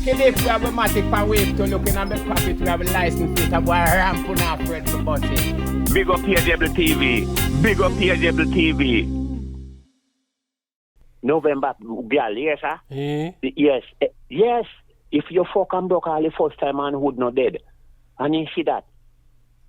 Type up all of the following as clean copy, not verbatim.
Kill if we have a matic for wave to looking at the pocket, we have a license plate of wire ramp on our friend for bussing. Big up PJable TV. Big up PJable TV. November, girl, yes, sir? Yes, yes. If you fuck and broke all the first time and would not dead. And you see that.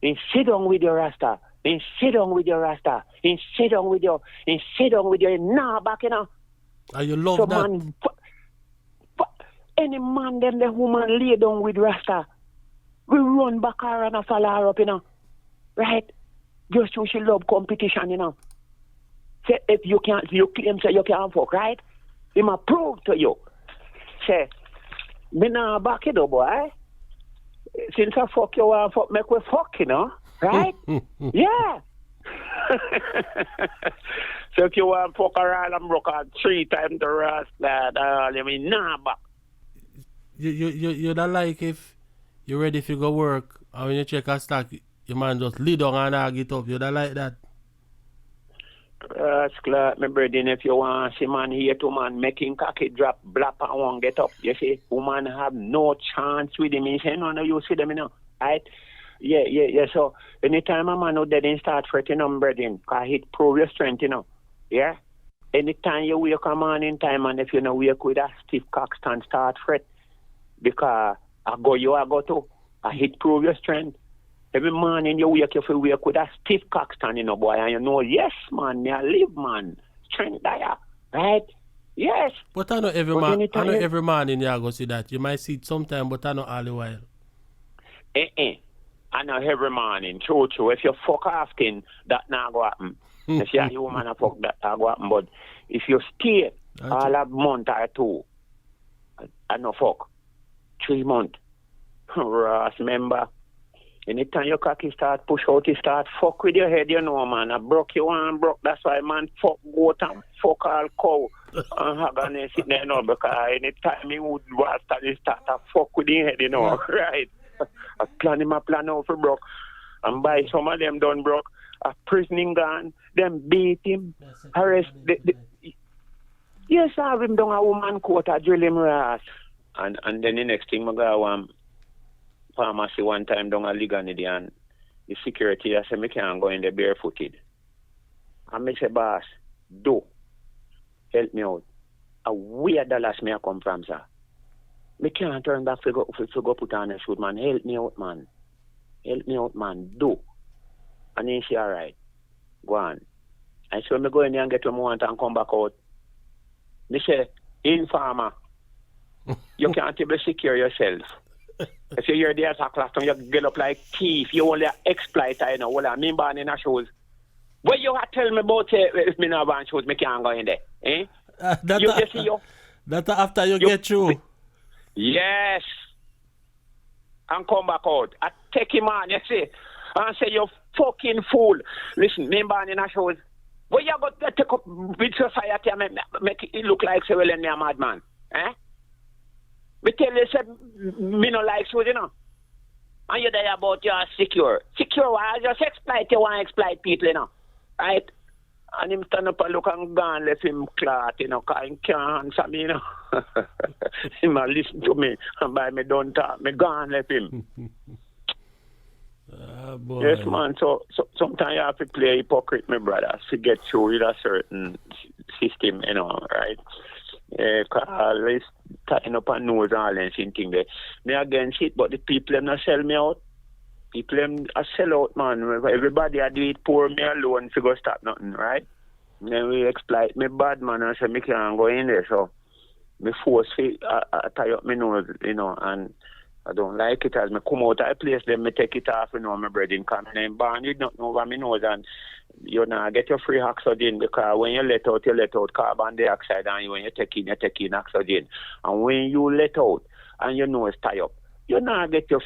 And sit down with your rasta. And sit down with your rasta. And sit down with your, nah, back, you know. And you love so that. Man, any man them the woman lay down with rasta. We run back her and follow her up, you know. Right? Just so she love competition, you know. Say, if you can't, you claim say you can't fuck, right? He might prove to you. Say, me nah back it up, boy. Since I fuck you, I fuck, make we fuck, you know? Right? Yeah. So if you want to fuck around and broke out 3 times the rest, I mean, nah back. You don't like if you're ready to go work and when you check a stack, your man just lay down and hang it up. You don't like that? That's clear, my brother. If you want to see man here to man making cocky drop, blap and won't get up, you see, woman have no chance with him. He say, no, you see them, you know, right? Yeah. So anytime a man out there then start fretting on brother, because it prove your strength, you know. Yeah? Anytime you wake a man in time and if you know wake with a stiff cock stand, start fret. Because I go too. I hit prove your strength. Every morning you wake with a stiff cock stand, you know, boy, and you know, yes, man, I live, man. Strength there, right? Yes. But I know every man, every morning you go see that. You might see it sometime, but I know all the while. I know every morning, true. If you fuck often, that not go happen. If you're a woman, fuck that go happen. But if you stay all a month or 2, I no fuck. 3 months. Ross, remember, anytime your cocky start push out, you start fuck with your head, you know, man. I broke you one, broke. That's why, man, fuck goat and fuck all cow. And have a sit there, you know, because anytime he would start to fuck with your head, you know, right? I plan out for broke. And by some of them done broke. A prisoning gone, them beat him, arrest. Yes, I have him down a woman court, I drill him ass. And then the next thing, I go pharmacy one time down a Liganidi and the security, I said, I can't go in there barefooted. And I say, boss, do. Help me out. Where dollars may I come from, sir? I can't turn back to go put on a shoot, man. Help me out, man. Do. And he say, all right, go on. And so I go in there and get what I want and come back out. I say, informer, you can't even secure yourself. If you hear the attack last time, you get up like thief. You only exploiter, you know. Well, I mean, born in a shoes. What you have to tell me about if me not born shoes, me can't go in there. Eh? That's after you get through. Yes. And come back out. I take him on, you see. And say, you fucking fool. Listen, me born in a shoes. What you got to take up with society and make it look like say, well, me a madman? Eh? Me tell you, say, me no like shoes, you know. And you're there about your secure. Secure, why? Just exploit, you want to exploit people, you know. Right? And him stand up and look and gone, left him clot, you know, because he can't answer me, you know. He might listen to me, and by me don't talk, me gone, left him. Boy. Yes, man, so sometimes you have to play hypocrite, my brother, to get through with a certain system, you know, right? Because always tying up a nose and all and thing there. Me against it, but the people them not sell me out. People them a sell out, man. Everybody I do it poor, me alone to go stop nothing, right? Then we exploit me bad, man, and say me can't go in there, so me force tie up my nose, you know, and I don't like it as me come out of a place, then me take it off, you know, my bread in come and born, you don't know what me nose, and you know, get your free oxygen because when you let out carbon dioxide, and when you take in oxygen. And when you let out and your nose tie up, you not get your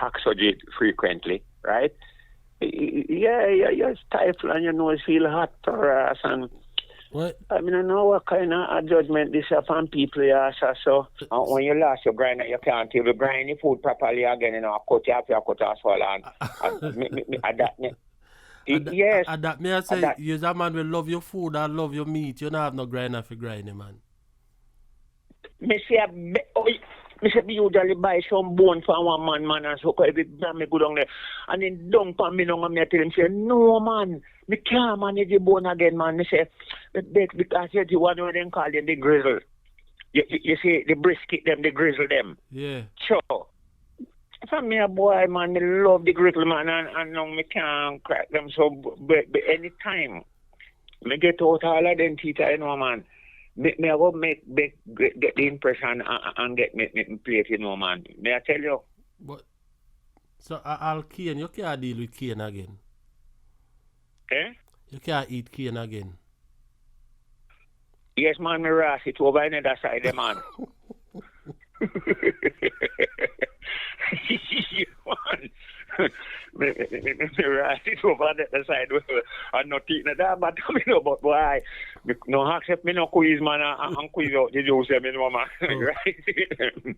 oxygen frequently, right? Yeah, you stifle and your nose feel hot or ass and what? I mean, I know what kind of judgment this is from people, yeah, so when you lost your grinder, you can't even grind the food properly again, you know, cut as well, and adapt. Yes. Adapt. Me I say, you're a man will love your food and love your meat. You don't have no grinder for grinding, man. Me say, Me say me usually buy some bone for one man, and so every time me go down there. And then down for me now, and me tell him, say, no, man, me can't manage the bone again, man. Me say, because you want to them call them the grizzle. You see, the brisket them, the grizzle them. Yeah. Sure. For me, a boy, man, me love the grizzle, man, and now me can't crack them. So, but anytime me get out all of them teeth, you know, man, me I go get the impression and get me plate, you know, man. May I tell you? But, so, I'll cane, you can't deal with cane again. Eh? You can't eat cane again. Yes, man, me ras it over on the other side, man. Me ras it over on the other side. I'm not eating that, but you know, but why? No accept me no quiz, man, and quiz out the juice, you know, man. Right?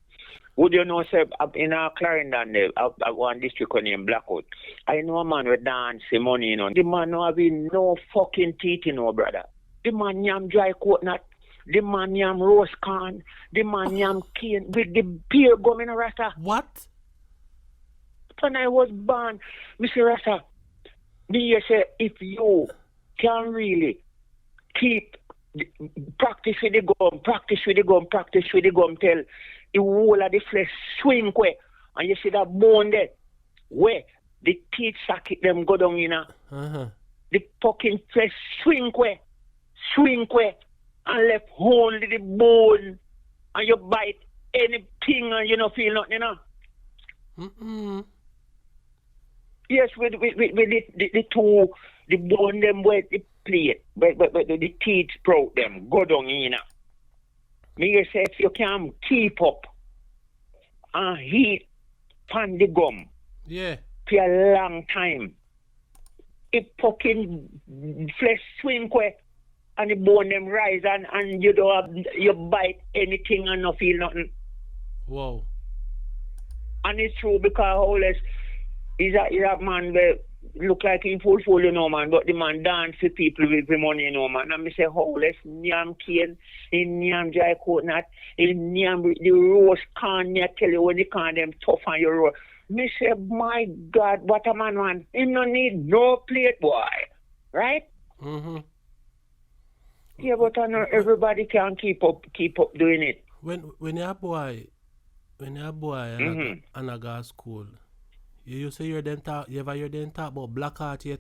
Would you know, say, in our Clarendon, I one district named Blackwood, I know a man with dancing money, you know. The man no having no fucking teeth, you know, brother. The man yam dry coconut. The man yam roast corn. The man yam cane with the beer gum in a rasta. What? When I was born, Mr. Rasta, me say, if you can really keep practice with the gum, till the whole of the flesh swing quick, and you see that bone there, where the teeth socket them go down in the fucking flesh swing quick, and left only the bone, and you bite anything and you don't feel nothing, you know. Yes, with the two, the bone them where the plate, but the teeth sprout them, go down in. Me say if you can keep up and heat pan the gum, yeah, for a long time, it fucking flesh swing quick. And the bone them rise and you don't have, you bite anything and not feel nothing. Wow. And it's true because always is a man that look like in full, you know, man, but the man dance for people with the money, you know, man. And me say, always yam cane, in yam dry coconut, in yam the roast corn, me tell you when the corn them tough on your roast. Me say, my God, what a man. He no need no plate, boy. Right? Mm-hmm. Yeah, but I know everybody can keep up doing it. When you're a boy and I go to school, you say you ever hear them talk about black art yet?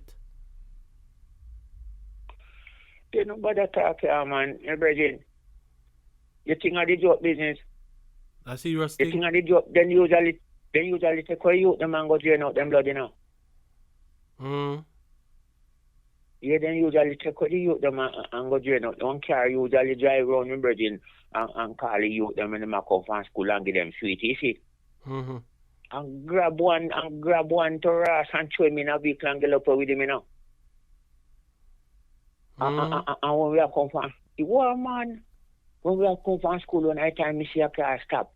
They nobody talk here, man. Hey, Bridget, you think of the job business? I see you're still. You think of the job, then usually take away you, the man go drain out them blood, you know. Yeah, then usually take out the youth them and go drain out. Don't care, usually drive around in Virgin and call the youth them in the Macau from school and give them sweet, you see? And grab one to Ross and throw him in a vehicle and get up with him, you know. And when we have come from, man, when we have come from school one night time, me see a car stop.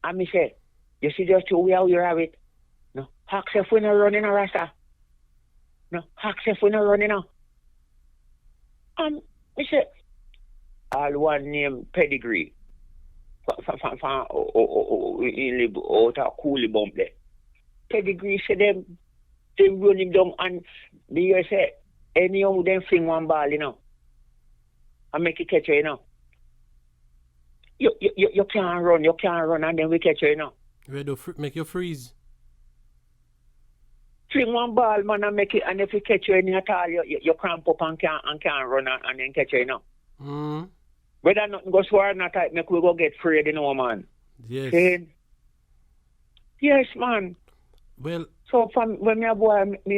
And me say, you see just two way how you have it? No, ask if we're not running a rasta. No, ask if we're not running now. Me say, all one name Pedigree. He live out of Coolie Bump there. Pedigree say them run him down and me say, any of them fling one ball, you know. And make it catch you, you know. You can't run and then we catch you, you know. Make you freeze. Fling one ball, man, and make it, and if you catch you any at all, you cramp up and can't run and then catch you, you know. Whether nothing goes for or not, make we go get free, you know, man. Yes. See? Yes, man. Well. So when me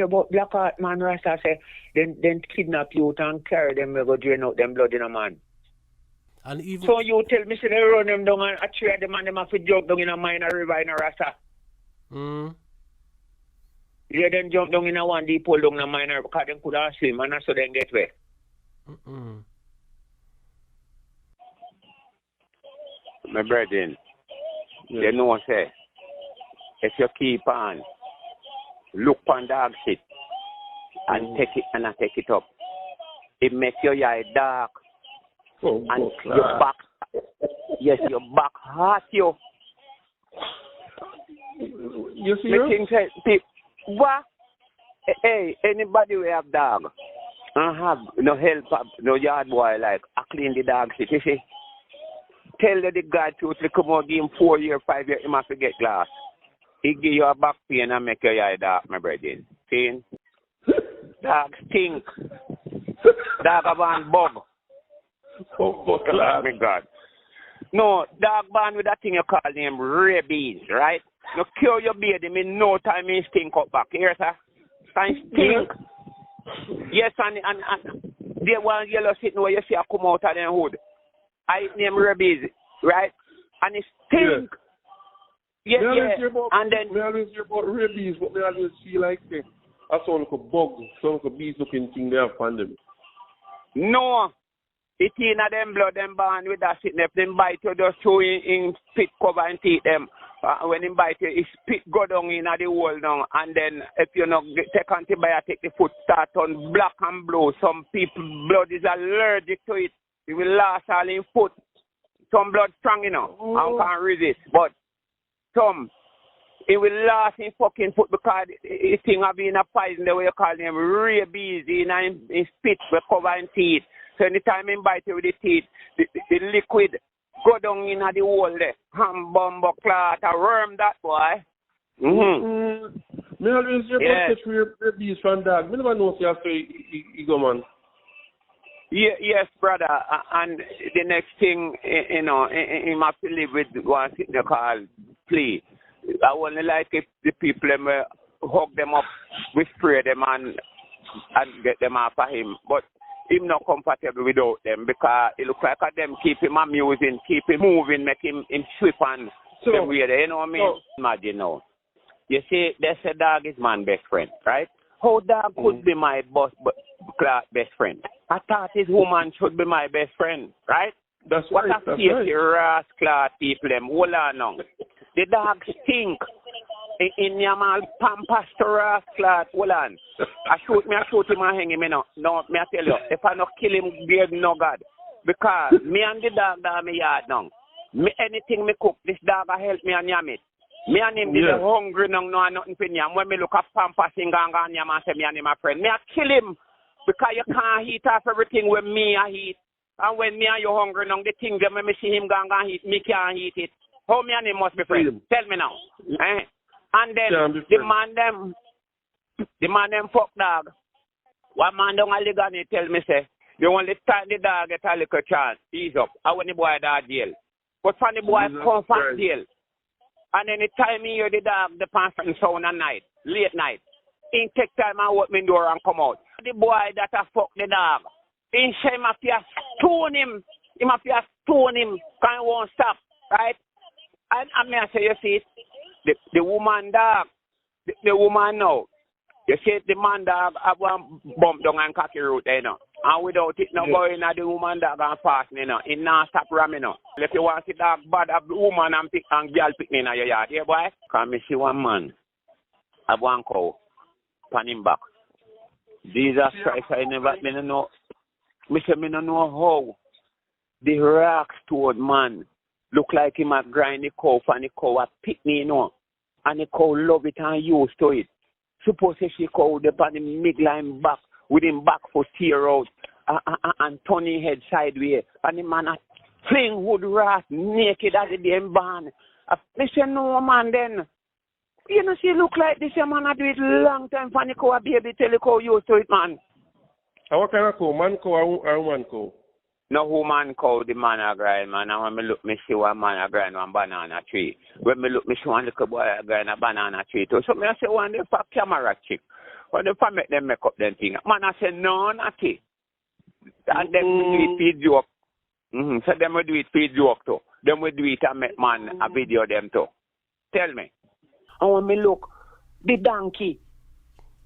about black heart, man, Rasta say, then kidnap you and carry them, we go drain out them blood, you know, man. And even so you tell me, say they run them down and trade them and them have to jump down in a mine or river in a Rasta. Yeah, then jump down in a one deep pull down in a mine because they could have swim and so then get wet. My brethren, you know, say, if you keep on, look on dog shit, and take it and take it up, it makes your eye dark, and your back Yes, your back hurt you. You see? Me think say, what? Hey, anybody who have dog and have no help, no yard boy like I clean the dog shit, you see? Tell the guy to come out, give him 4 years, 5 years, he must get glass. He give you a back pain and make your eye dark, my brother. See? Dog stink. Dog have one bug. Oh, my God. No, dog born with that thing you call him rabies, right? No cure your baby, me no time he stink up back. Here, sir. And stink. Yes, and there one yellow sitting where you see I come out of the hood. I name rabies, right? And it stink. Yeah, and then... I always hear about rabies, but I always feel like I saw like a bug, some like a bees looking thing they have on them. No. It in a them blood, them born with that sitting. If them bite you, just throw in spit cover and teeth them. When them bite you, it spit go down in the hole now. And then if you not take antibiotic, the foot start on black and blue. Some people blood is allergic to it. It will last all in foot. Some blood strong, you know, and can't resist. But some, it will last in fucking foot because it thing have been a poison, the way you call them rabies in spit, we cover in teeth. So anytime he bite you with the teeth, the liquid go down in the hole there. Ham, bumbo, clot, a worm that boy. Me always hear about catch rabies from dog. Me never know if you have to go, man. Yeah, yes, brother. And the next thing, you know, he must live with one thing they call plea. I only like if the people hug them up, we spray them and get them off of him. But him not comfortable without them because it look like them keep him amusing, keep him moving, make him sweep and them weird. You know what I mean? Imagine now. You see, they say dog is my best friend, right? How dog could be my best friend? I thought his woman should be my best friend, right? That's what right. What a filthy rascal people them. Hold on now. The dog stink. In your man pampas to rascal. Hold on. I shoot him and hang him, you know. No, me I tell you, if I not kill him, give no God. Because me and the dog down me yard now. Me anything me cook, this dog will help me and yam it. Me and him is hungry now, no nothing for yam. When me look at pampas and yam and say me and him a friend, me I kill him. Because you can't eat off everything when me I eat. And when me and you hungry now, the thing that me see him gang and eat, me can't eat it. How me and him must be friends? Tell me now. And then the man them fuck dog. One man down a leg and he tell me say, the only time the dog get a little chance, he's up. I want the boy that jail. But when the boy come from jail, and then the time he hear the dog, the pants sound at night, late night, he take time and open door and come out. The boy that a fuck the dog, he say he must stone him. He must stone him, because he won't stop, right? And I mean, I say, you see, the woman dog, the woman now, you see the man dog have one bump down and cocky root, you know. And without it not going at the woman dog and fasting, you know, it not stop ramming, you know. If you want to see dog bad, have the woman and girl picking in your yard, yeah, boy? Because me see one man have one cow, pan him back. Jesus Christ, I never, me no know, me say me no know how the rock stored man look like him a grind the cow and the cow a pick me, you know. And the cow love it and used to it. Suppose she cow the on the midline back with him back for steer out and turn his head sideways. And the man a fling wood rat naked as the damn barn. I say no man then. You know she look like this man a do it long time for the cow a baby tell the cow used to it, man. And what kind of cow? Man cow or woman cow? No woman cow, the man a grind, man. And when me look, me see one man a grind one banana tree. When me look, me see one little boy a grind a banana tree too. So me I say one day for camera chick. When they make them make up them thing. Man I say no, not it. And them do it for joke. So them will do it for joke too. Them will do it and make man a video them too. Tell me. And when me look, the donkey.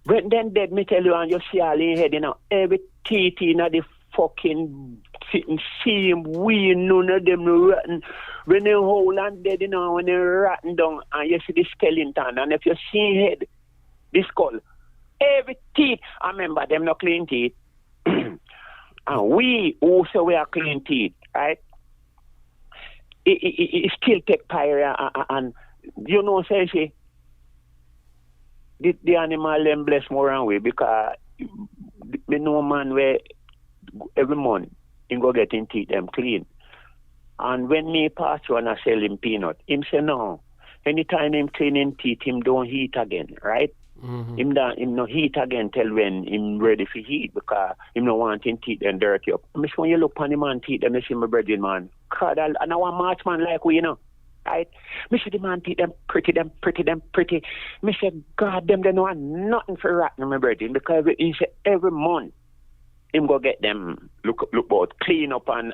When them dead, me tell you, and you see all in head, you know, every teeth in the fucking sitting same way, none of them rotten. When they whole and dead, you know, when they rotten down, and you see the skeleton, and if you see head, the skull, every teeth, I remember them no clean teeth. And we also wear clean teeth, right? he still take pyre and you know, say she, the animal them bless more and way because me know man where every month he go get him teeth them clean. And when me pass through and I sell him peanut, him say no. Anytime him clean him teeth, him don't heat again, right? Him no heat again till when him ready for heat because him no want him teeth them dirty up. Me say when you look on the man teeth them, you see my brethren man. God, and I want march man like we, you know. Right? Me see the man teeth them pretty. Me say God them they know nothing for rotten my brethren because he say every month him go get them look about clean up and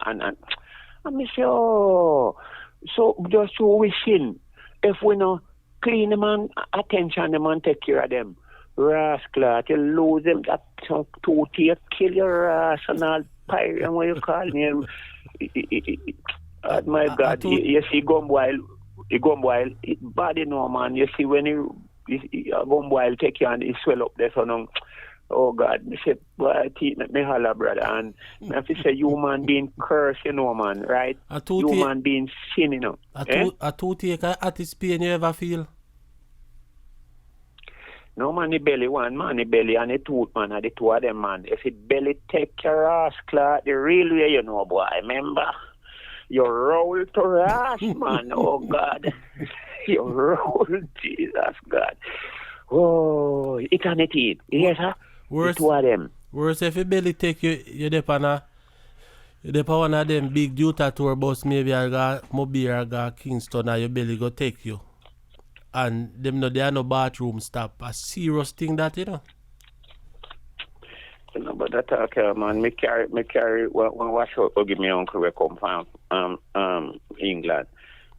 me say oh so just so we sin if we no clean them and attention them and take care of them. Rascal, you lose them that tooth you kill your ass and all pyre and what you call me. Oh my God, you see gum while body no man, you see when he gum while take you and he swell up there so no. Oh God, me say, boy, teeth make me holler, brother. And I have to say, human being curse, you know, man, right? Human being sin, you know. A toothache at his pain you ever feel? No, man, the belly one, man, the belly and the tooth, man, and the two of them, man. If the belly take your ass, clot, the real way, you know, boy, remember? You roll to ass, man, oh God. You roll, Jesus, God. Oh, eternity, yes, huh? Worse, two of them. Worse if your belly take you dep on one of them big Utah tour bus, maybe I got Mobile or got Kingston, and your belly go take you. And them no there no bathroom stop. A serious thing that, you know. You know, but that man, me carry one wash out will give me uncle we come from England.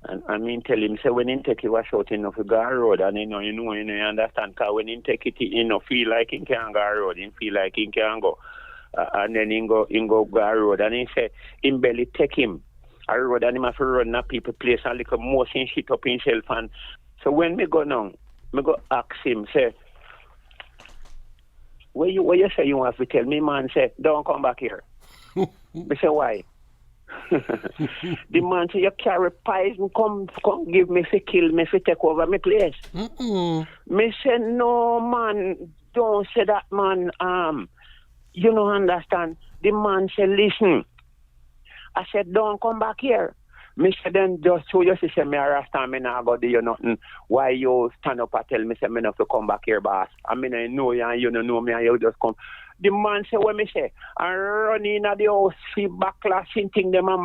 And I mean tell him say when he take it wash out enough go road and you understand because when he take it feel like he can go road, he feel like he can go and then he go road and he say him belly take him a road and him have to run a people place and like a motion shit up himself and so when me go now, me go ask him say where you say you want to tell me man say don't come back here. Me say why? The man say you carry pies and come give me fi kill me fi take over my place. Me say no man, don't say that man. You don't understand. The man say listen. I said don't come back here. Me say then just so you say me a rasta me nah go do you nothing. Why you stand up and tell me say me not to come back here, boss? I mean I know you and you don't know me and you just come. The man say what me say, and run in at the house, see backlash and thing them and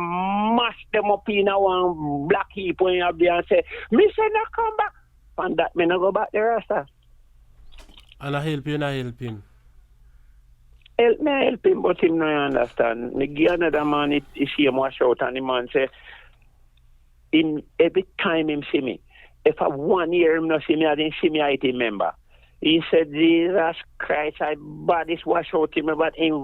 mash them up in a one black heap when you have there and say, me say not come back. And that me not go back there, Rasta. And I help you, not help him. Help him, but him no understand. Me give another man it see him wash out and the man say, in every time him see me, if I 1 year him not see me, I didn't see me, I remember. He said, Jesus Christ, I bad this wash out him, but him